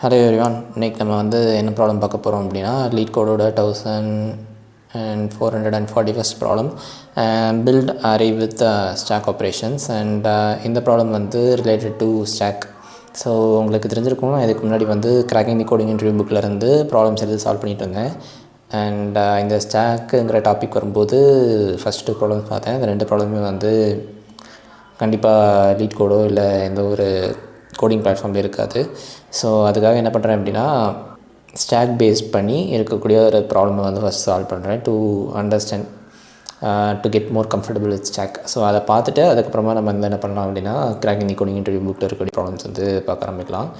Hello everyone, இன்றைக்கி நம்ம என்ன ப்ராப்ளம் பார்க்க போகிறோம் அப்படின்னா லீட் கோடோட 1441st problem build array with stack operations and இந்த problem related to stack. So உங்களுக்கு தெரிஞ்சிருக்கும், இதுக்கு முன்னாடி கிராக்கிங் தி கோடிங் இன்டர்வியூ புக்கில் இருந்து ப்ராப்ளம்ஸ் எடுத்து சால்வ் பண்ணிட்டு இருந்தேன். அண்ட் இந்த ஸ்டாக்குங்கிற டாபிக் வரும்போது ஃபஸ்ட்டு ப்ராப்ளம்ஸ் பார்த்தேன். இந்த ரெண்டு ப்ராப்ளமே கண்டிப்பாக லீட் கோடோ இல்லை எந்த ஒரு கோடிங் பிளாட்ஃபார்மில் இருக்காது. ஸோ அதுக்காக என்ன பண்ணுறேன் அப்படின்னா ஸ்டாக் பேஸ் பண்ணி இருக்கக்கூடிய ஒரு ப்ராப்ளமை ஃபஸ்ட் சால்வ் பண்ணுறேன் to understand to get more comfortable with stack. So அதை பார்த்துட்டு அதுக்கப்புறமா நம்ம என்ன பண்ணலாம் அப்படின்னா கிராக்கிங் தி கோடிங் இன்டர்வியூ புக்கில் இருக்கக்கூடிய ப்ராப்ளம்ஸ் பார்க்க ஆரம்பிக்கலாம்.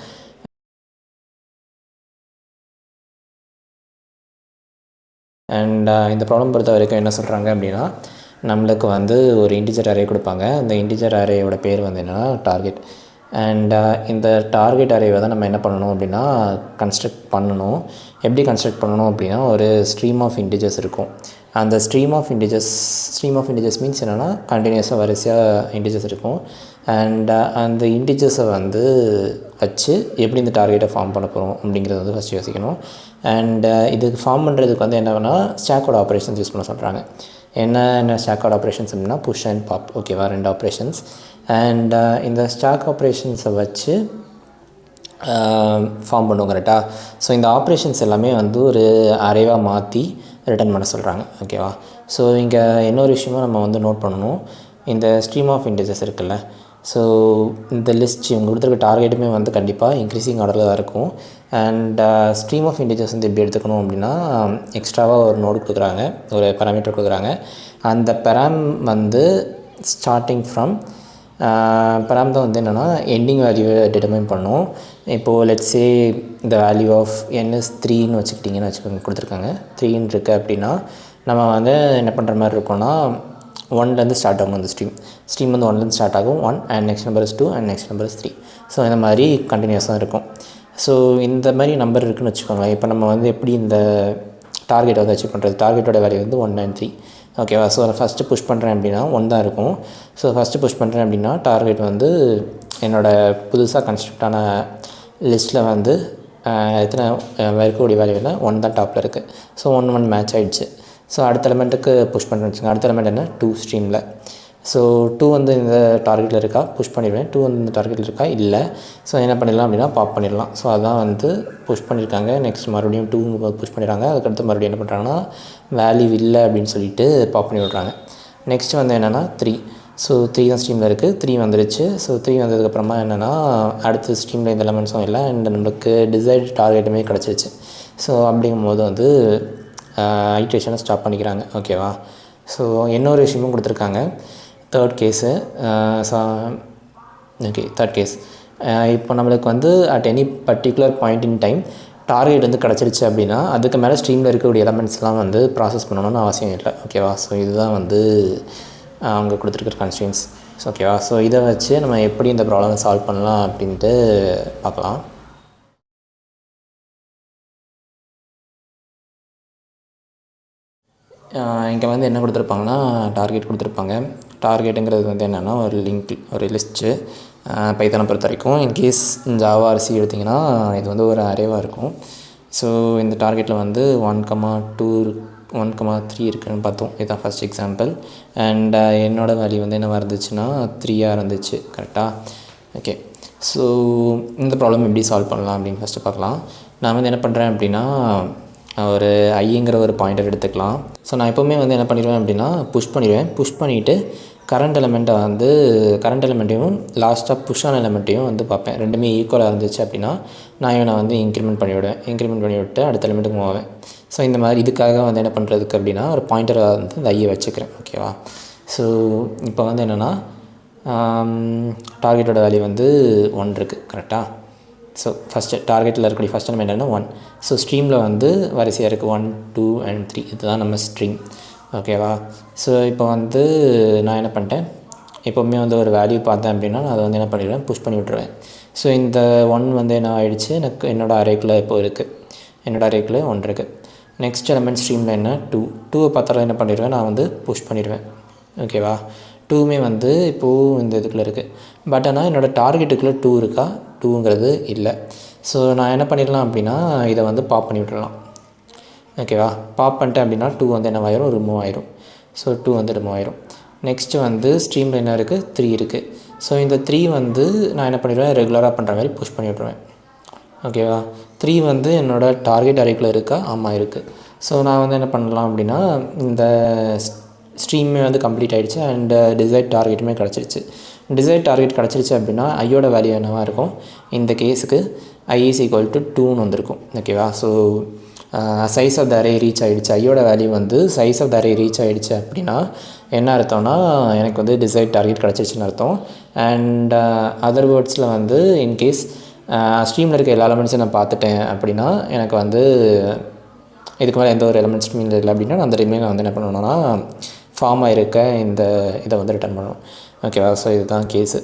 அண்ட் இந்த ப்ராப்ளம் பொறுத்த வரைக்கும் என்ன சொல்கிறாங்க அப்படின்னா நம்மளுக்கு ஒரு இன்டிஜர் அரே கொடுப்பாங்க. அந்த இன்டிஜர் அரேயோட பேர் என்னென்னா டார்கெட். அண்ட் இந்த டார்கெட் அரேவை தான் நம்ம என்ன பண்ணணும் அப்படின்னா கன்ஸ்ட்ரக்ட் பண்ணணும். எப்படி கன்ஸ்ட்ரக்ட் பண்ணணும் அப்படின்னா ஒரு ஸ்ட்ரீம் ஆஃப் இன்டிஜர்ஸ் இருக்கும். அந்த ஸ்ட்ரீம் ஆஃப் இன்டிஜர்ஸ் மீன்ஸ் என்னென்னா கண்டினியூஸாக வரிசையாக இன்டிஜர்ஸ் இருக்கும். அண்ட் அந்த இன்டிஜர்ஸை வச்சு எப்படி இந்த டார்கெட்டை ஃபார்ம் பண்ண போகிறோம் அப்படிங்கிறத ஃபஸ்ட் யோசிக்கணும். அண்ட் இதுக்கு ஃபார்ம் பண்ணுறதுக்கு என்ன வேணால் ஸ்டாக்கோட ஆப்ரேஷன்ஸ் யூஸ் பண்ண சொல்கிறாங்க. என்ன ஸ்டாக்கோட ஆப்ரேஷன்ஸ் அப்படின்னா புஷ் அண்ட் பாப். ஓகேவா, ரெண்டு ஆப்ரேஷன்ஸ். அண்ட் இந்த ஸ்டாக் ஆப்ரேஷன்ஸை வச்சு ஃபார்ம் பண்ணுவோம் கரெக்டாக. ஸோ இந்த ஆப்ரேஷன்ஸ் எல்லாமே ஒரு அரேவாக மாற்றி ரிட்டர்ன் பண்ண சொல்கிறாங்க. ஓகேவா. ஸோ இங்கே இன்னொரு விஷயமாக நம்ம நோட் பண்ணணும். இந்த ஸ்ட்ரீம் ஆஃப் இன்டிஜர்ஸ் இருக்குல்ல, ஸோ இந்த லிஸ்ட் இவங்க கொடுத்துருக்க டார்கெட்டுமே கண்டிப்பாக இன்க்ரீஸிங் ஆர்டரில் தான் இருக்கும். அண்ட் ஸ்ட்ரீம் ஆஃப் இன்டிஜர்ஸ் எப்படி எடுத்துக்கணும் அப்படின்னா எக்ஸ்ட்ராவாக ஒரு நோடு கொடுக்குறாங்க, ஒரு பேராமீட்டர் கொடுக்குறாங்க. அந்த பெராம் ஸ்டார்டிங் ஃப்ரம் பெராம் தான் என்னென்னா எண்டிங் வேல்யூவை டிட்டர்மைன் பண்ணும். இப்போது லெட்ஸே இந்த வேல்யூ ஆஃப் என்எஸ் 3ன்னு வச்சுக்கிட்டிங்கன்னு கொடுத்துருக்காங்க. 3ன்னு இருக்குது அப்படின்னா நம்ம என்ன பண்ணுற மாதிரி இருக்கோன்னா 1லேருந்து ஸ்டார்ட் ஆகும். அந்த ஸ்ட்ரீம் 1லேருந்து ஸ்டார்ட் ஆகும். 1 and next number is 2 and next number is 3. So இந்த மாதிரி கண்டினியூஸாக இருக்கும். ஸோ இந்த மாதிரி நம்பர் இருக்குதுன்னு வச்சுக்கோங்களேன். இப்போ நம்ம எப்படி இந்த டார்கெட்டை அச்சீவ் பண்ணுறது, டார்கெட்டோட வேல்யூ 1 and 3. ஓகேவா. ஸோ நான் ஃபஸ்ட்டு புஷ் பண்ணுறேன் அப்படின்னா 1 தான் இருக்கும். ஸோ ஃபஸ்ட்டு புஷ் பண்ணுறேன் அப்படின்னா டார்கெட் என்னோடய புதுசாக கன்ஸ்ட்ரக்டான லிஸ்ட்டில் எத்தனை இருக்கக்கூடிய வேல்யூவில் 1 தான் டாப்பில் இருக்குது. ஸோ 1 மேட்ச் ஆகிடுச்சு. ஸோ அடுத்த எலிமெண்ட்டுக்கு புஷ் பண்ணுறேன்னு வச்சுக்கோங்க. அடுத்த எலிமெண்ட் என்ன 2 ஸ்ட்ரீமில். ஸோ 2 இந்த டார்கெட்டில் இருக்கா, புஷ் பண்ணிடுவேன். 2 இந்த டார்கெட்டில் இருக்கா, இல்லை. ஸோ என்ன பண்ணிடலாம் அப்படின்னா பாப் பண்ணிடலாம். ஸோ அதான் புஷ் பண்ணியிருக்காங்க. நெக்ஸ்ட் மறுபடியும் 2 புஷ் பண்ணிடுறாங்க. அதுக்கடுத்து மறுபடியும் என்ன பண்ணுறாங்கன்னா வேல்யூ இல்லை அப்படின்னு சொல்லிட்டு பாப் பண்ணி விட்றாங்க. நெக்ஸ்ட் என்னென்னா 3. ஸோ 3 தான் ஸ்ட்ரீமில் இருக்குது. 3 வந்துருச்சு. ஸோ 3 வந்ததுக்கப்புறமா என்னென்னா அடுத்த ஸ்ட்ரீமில் இந்த எலமெண்ட்ஸும் இல்லை அண்ட் நம்மளுக்கு டிசைட் டார்கெட்டுமே கிடச்சிருச்சு. ஸோ அப்படிங்கும்போது ஐட்ரேஷனை ஸ்டாப் பண்ணிக்கிறாங்க. ஓகேவா. ஸோ இன்னொரு விஷயமும் கொடுத்துருக்காங்க. Third case. தேர்ட் கேஸ் இப்போ நம்மளுக்கு at any particular point in time target கிடச்சிருச்சு அப்படின்னா அதுக்கு மேலே ஸ்ட்ரீமில் இருக்கக்கூடிய எலமெண்ட்ஸ்லாம் ப்ராசஸ் பண்ணணும்னு அவசியம் இல்லை. ஓகேவா. ஸோ இதுதான் அவங்க கொடுத்துருக்குற கன்ஸ்ட்ரெயின்ஸ். ஓகேவா. ஸோ இதை வச்சு நம்ம எப்படி இந்த ப்ராப்ளமை சால்வ் பண்ணலாம் அப்படின்ட்டு பார்க்கலாம். இங்கே என்ன கொடுத்துருப்பாங்கன்னா டார்கெட் கொடுத்துருப்பாங்க. டார்கெட்டுங்கிறது என்னென்னா ஒரு லிங்க், ஒரு லிஸ்ட்டு. பைத்தானை பொறுத்த வரைக்கும் இன்கேஸ் ஜாவா RC எடுத்திங்கன்னா இது ஒரு அரேவாக இருக்கும். ஸோ இந்த டார்கெட்டில் 1,2 1,3 இருக்குதுன்னு பார்த்தோம். இதுதான் ஃபஸ்ட் எக்ஸாம்பிள். அண்ட் என்னோடய வேல்யூ என்னவாக இருந்துச்சுன்னா 3ஆக இருந்துச்சு. கரெக்டாக. ஓகே. ஸோ இந்த ப்ராப்ளம் எப்படி சால்வ் பண்ணலாம் அப்படின்னு ஃபஸ்ட்டு பார்க்கலாம். நான் என்ன பண்ணுறேன் அப்படின்னா ஒரு ஐங்கிற ஒரு பாயிண்டர் எடுத்துக்கலாம். ஸோ நான் எப்போவுமே என்ன பண்ணிடுவேன் அப்படின்னா புஷ் பண்ணிவிட்டு கரண்ட் எலிமெண்ட்டையும் லாஸ்ட்டாக புஷ்ஷான எலிமெண்ட்டையும் பார்ப்பேன். ரெண்டுமே ஈக்குவலாக இருந்துச்சு அப்படின்னா நான் இவனை இன்க்ரிமெண்ட் பண்ணி விட்டு அடுத்த எலிமெண்ட்டுக்கு மூவேன். ஸோ இந்த மாதிரி இதுக்காக என்ன பண்ணுறதுக்கு அப்படின்னா ஒரு பாயிண்டரை இந்த ஐயை வச்சுக்கிறேன். ஓகேவா. ஸோ இப்போ என்னென்னா டார்கெட்டோட வேல்யூ 1 இருக்குது. கரெக்டாக. ஸோ ஃபஸ்ட்டு டார்கெட்டில் இருக்கக்கூடிய ஃபஸ்ட் எலிமெண்ட் என்ன 1. ஸோ ஸ்ட்ரீமில் வரிசையாக இருக்குது 1, 2 and 3. இதுதான் நம்ம ஸ்ட்ரீம். ஓகேவா. ஸோ இப்போ நான் என்ன பண்ணிட்டேன், எப்போவுமே ஒரு வேல்யூ பார்த்தேன் அப்படின்னா நான் அதை என்ன பண்ணிடுவேன், புஷ் பண்ணி விட்ருவேன். ஸோ இந்த 1 என்ன ஆகிடுச்சு, எனக்கு என்னோடய அரேக்குள்ளே இப்போ இருக்குது. என்னோடய அரேக்குள்ளே 1 இருக்குது. நெக்ஸ்ட் எலிமெண்ட் ஸ்ட்ரீமில் என்ன 2 பார்த்தாலும் என்ன பண்ணிடுவேன், நான் புஷ் பண்ணிடுவேன். ஓகேவா. 2மே இப்போது இந்த இதுக்குள்ளே இருக்குது. பட் ஆனால் என்னோடய டார்கெட்டுக்குள்ளே 2 இருக்கா, 2ங்கிறது இல்லை. ஸோ நான் என்ன பண்ணிடலாம் அப்படின்னா இதை வந்து பாப் பண்ணி விட்டுடலாம். ஓகேவா? பாப் பண்ணிட்டேன் அப்படின்னா 2 வந்து என்னவாயிரும், ரிமூவ் ஆயிரும். ஸோ 2 வந்து ரிமூவ் ஆயிரும். நெக்ஸ்ட்டு வந்து ஸ்ட்ரீமில் என்ன இருக்குது, 3 இருக்குது. ஸோ இந்த 3 வந்து நான் என்ன பண்ணிடுவேன், ரெகுலராக பண்ணுற மாதிரி புஷ் பண்ணி விட்ருவேன். ஓகேவா? 3 வந்து என்னோடய டார்கெட் அரேக்குள்ளே இருக்கா? ஆமாம் இருக்குது. ஸோ நான் வந்து என்ன பண்ணலாம் அப்படின்னா இந்த ஸ்ட்ரீமே வந்து கம்ப்ளீட் ஆகிடுச்சு அண்ட் டிசைட் டார்கெட்டுமே கிடச்சிருச்சு. டிசைட் டார்கெட் கிடச்சிருச்சு அப்படின்னா ஐயோட வேல்யூ என்னவாக இருக்கும், இந்த கேஸுக்கு I is equal to 2ன்னு வந்திருக்கும். ஓகேவா? So size of the array reach ஆகிடுச்சு. ஐயோட வேல்யூ வந்து size of the array reach ஆகிடுச்சு அப்படின்னா என்ன அர்த்தம்னா எனக்கு வந்து டிசைட் டார்கெட் கிடச்சிருச்சுன்னு அர்த்தம். அண்ட் அதர் வேர்ட்ஸில் வந்து இன்கேஸ் ஸ்ட்ரீமில் இருக்க எல்லா எலமெண்ட்ஸும் நான் பார்த்துட்டேன் அப்படின்னா எனக்கு வந்து இதுக்கு மேலே எந்த ஒரு எலமெண்ட் ஸ்ட்ரீமில் இல்லை அப்படின்னா அந்த ரிமைன் நான் வந்து என்ன பண்ணணும்னா ஃபார்ம் ஆகிருக்க இந்த இதை வந்து ரிட்டர்ன் பண்ணணும். ஓகேவா? ஸோ இதுதான் கேஸு.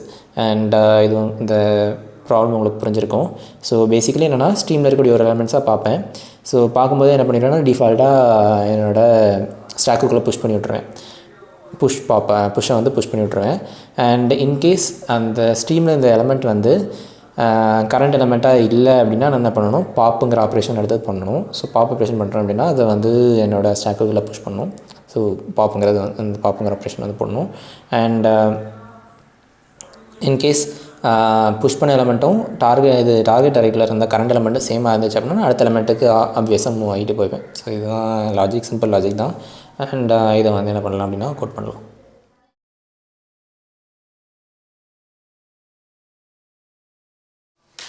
அண்ட் இது இந்த ப்ராப்ளம் உங்களுக்கு புரிஞ்சிருக்கும். ஸோ பேசிக்கலி என்னென்னா ஸ்ட்ரீமில் இருக்கக்கூடிய ஒரு எலமெண்ட்ஸாக பார்ப்பேன். ஸோ பார்க்கும்போது என்ன பண்ணிடுவேன்னா டிஃபால்ட்டாக என்னோடய ஸ்டாக்குக்குள்ளே புஷ் பண்ணி விட்ருவேன். புஷ்ஷை வந்து புஷ் பண்ணி விட்ருவேன். அண்ட் இன்கேஸ் அந்த ஸ்ட்ரீமில் இந்த எலமெண்ட் வந்து கரண்ட் எலமெண்ட்டாக இல்லை அப்படின்னா நான் என்ன பண்ணணும், பாப்புங்கிற ஆப்ரேஷன் எடுத்து பண்ணணும். ஸோ பாப் ஆப்ரேஷன் பண்ணுறேன் அப்படின்னா அதை வந்து என்னோடய ஸ்டாக்குக்குள்ளே புஷ் பண்ணணும். ஸோ பாப்புங்கிறது அந்த பாப்புங்கிற ஆப்ரேஷன் வந்து பண்ணணும். அண்ட் இன்கேஸ் புஷ் பண்ண எலமெண்ட்டும் டார்கெட் அரேக்குள்ளே இருந்த கரண்ட் எலமெண்ட்டும் சேமாக இருந்துச்சு அப்படின்னா அடுத்த எலமெண்ட்டுக்கு ஆப்வியஸாக மூவ் ஆகிட்டு போய்ப்பேன். ஸோ இதுதான் லாஜிக், சிம்பிள் லாஜிக் தான். அண்ட் இதை வந்து என்ன பண்ணலாம் அப்படின்னா கோட் பண்ணலாம்.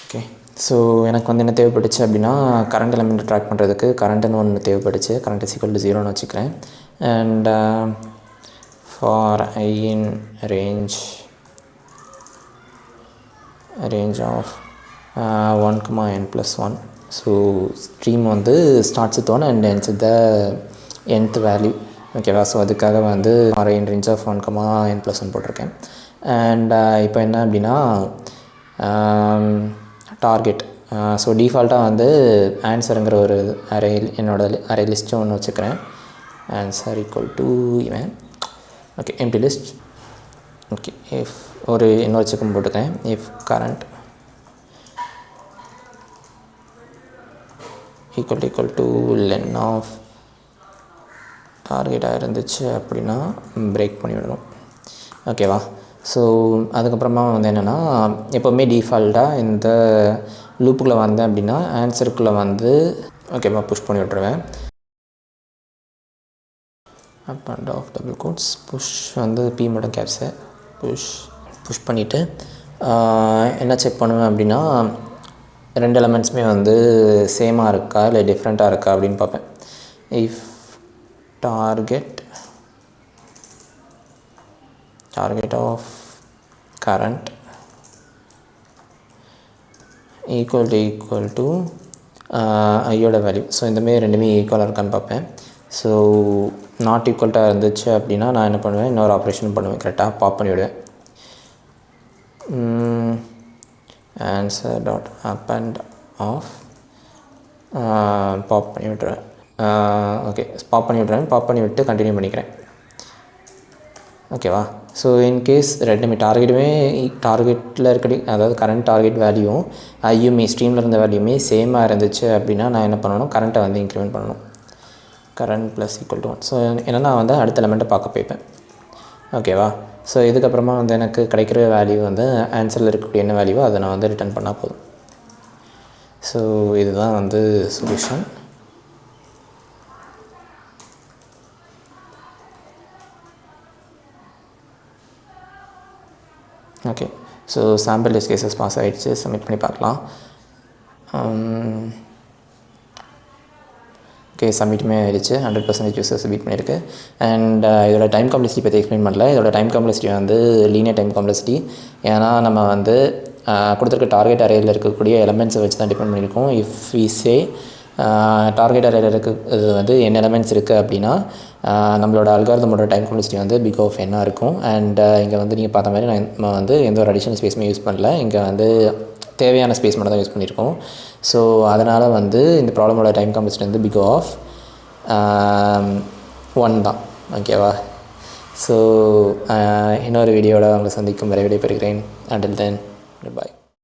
ஓகே. ஸோ எனக்கு வந்து என்ன தேவைப்பட்டுச்சு அப்படின்னா கரண்ட் எலமெண்ட் ட்ராக் பண்ணுறதுக்கு கரண்ட்டுன்னு ஒன்று தேவைப்பட்டுச்சு. கரண்ட் இஸ் ஈக்குவல் டு 0ன்னு வச்சுக்கிறேன். And for I in range of 1, n+1. So stream வந்து starts with 1 and ends with the nth வேல்யூ. ஓகேவா? ஸோ அதுக்காக வந்து for I in range of 1, n+1 போட்டிருக்கேன். அண்ட் இப்போ என்ன அப்படின்னா டார்கெட். ஸோ டிஃபால்ட்டாக வந்து ஆன்சருங்கிற ஒரு அரே என்னோடய அரே லிஸ்ட்டு ஒன்று வச்சுக்கிறேன். ஆன்சர் ஈக்குவல் டு இவன். Okay, empty list. Okay, if ஒரு இன்னொரு செக்கும் போட்டுக்கிறேன். If current equal to len of டார்கெட்டாக இருந்துச்சு அப்படின்னா பிரேக் பண்ணிவிடணும். ஓகேவா? ஸோ அதுக்கப்புறமா வந்து என்னென்னா எப்போவுமே டிஃபால்ட்டாக இந்த லூப்புக்குள்ளே வந்தேன் அப்படின்னா ஆன்சருக்குள்ளே வந்து ஓகேவா புஷ் பண்ணி விட்ருவேன். Up and off double quotes push வந்து பி மட்டும் கேப்ஸு புஷ் பண்ணிவிட்டு என்ன செக் பண்ணுவேன் அப்படின்னா 2 எலமெண்ட்ஸுமே வந்து சேமாக இருக்கா இல்லை டிஃப்ரெண்ட்டாக இருக்கா அப்படின்னு பார்ப்பேன். If target of current equal to ஐயோட வேல்யூ. ஸோ இந்தமாரி ரெண்டுமே ஈக்குவலாக இருக்கான்னு பார்ப்பேன். ஸோ நாட் ஈக்குவல்ட்டாக இருந்துச்சு அப்படின்னா நான் என்ன பண்ணுவேன், இன்னொரு ஆப்ரேஷன் பண்ணுவேன். கரெக்டாக பாப் பண்ணி விடுவேன். Answer dot up and off pop பண்ணி விட்டுருவேன். ஓகே, பாப் பண்ணி விட்டுறேன். பாப் பண்ணி விட்டு கண்டினியூ பண்ணிக்கிறேன். ஓகேவா? ஸோ இன்கேஸ் ரெண்டுமே டார்கெட்டில் இருக்க அதாவது கரண்ட் டார்கெட் வேல்யூவும் ஐயுமே ஸ்ட்ரீமில் இருந்த வேல்யூமே சேமாக இருந்துச்சு அப்படின்னா நான் என்ன பண்ணணும், கரண்ட்டை வந்து இன்க்ரிமெண்ட் பண்ணணும். Current plus equal to 1. So ஏன்னா நான் வந்து அடுத்த எலமெண்ட்டை பார்க்க போய்ப்பேன். ஓகேவா? ஸோ இதுக்கப்புறமா வந்து எனக்கு கிடைக்கிற வேல்யூ வந்து ஆன்சரில் இருக்கக்கூடிய என்ன வேல்யூவோ அதை நான் வந்து ரிட்டர்ன் பண்ணால் போதும். ஸோ இதுதான் வந்து solution. Okay, so sample use cases pass ஆகிடுச்சு. சப்மிட் பண்ணி பார்க்கலாம். ஓகே, சப்மிட்டுமே ஆகிடுச்சு. 100% யூஸர் சப்மிட் பண்ணியிருக்கு. அண்ட் இதோட டைம் காம்ப்ளெக்சிட்டி பற்றி எக்ஸ்பிளைன் பண்ணல. இதோட டைம் காம்ப்ளெக்சிட்டி வந்து லீனியர் டைம் காம்ப்ளெக்சிட்டி. ஏன்னா நம்ம வந்து கொடுத்துருக்க டார்கெட் அரேயில் இருக்கக்கூடிய எலமெண்ட்ஸை வச்சு தான் டிபெண்ட் பண்ணியிருக்கோம். இஃப் வி சே டார்கெட் அரேயில் இது வந்து என்ன எலமெண்ட்ஸ் இருக்குது அப்படின்னா நம்மளோட அல்காரிதமோட டைம் காம்ப்ளெக்சிட்டி வந்து பிக் ஆஃப் என்ன இருக்கும். அண்ட் இங்கே வந்து நீங்கள் பார்த்த மாதிரி நம்ம வந்து எந்த ஒரு அடிஷனல் ஸ்பேஸுமே யூஸ் பண்ணல. இங்கே வந்து தேவையான ஸ்பேஸ் மட்டும் தான் யூஸ் பண்ணியிருக்கோம். ஸோ அதனால் வந்து இந்த ப்ராப்ளமோட டைம் காம்ப்ளெக்சிட்டி வந்து பிக் ஆஃப் 1 தான். ஓகேவா? ஸோ இன்னொரு வீடியோவில் உங்களை சந்திக்கும் வரை விடைபெறுகிறேன். Until then, goodbye.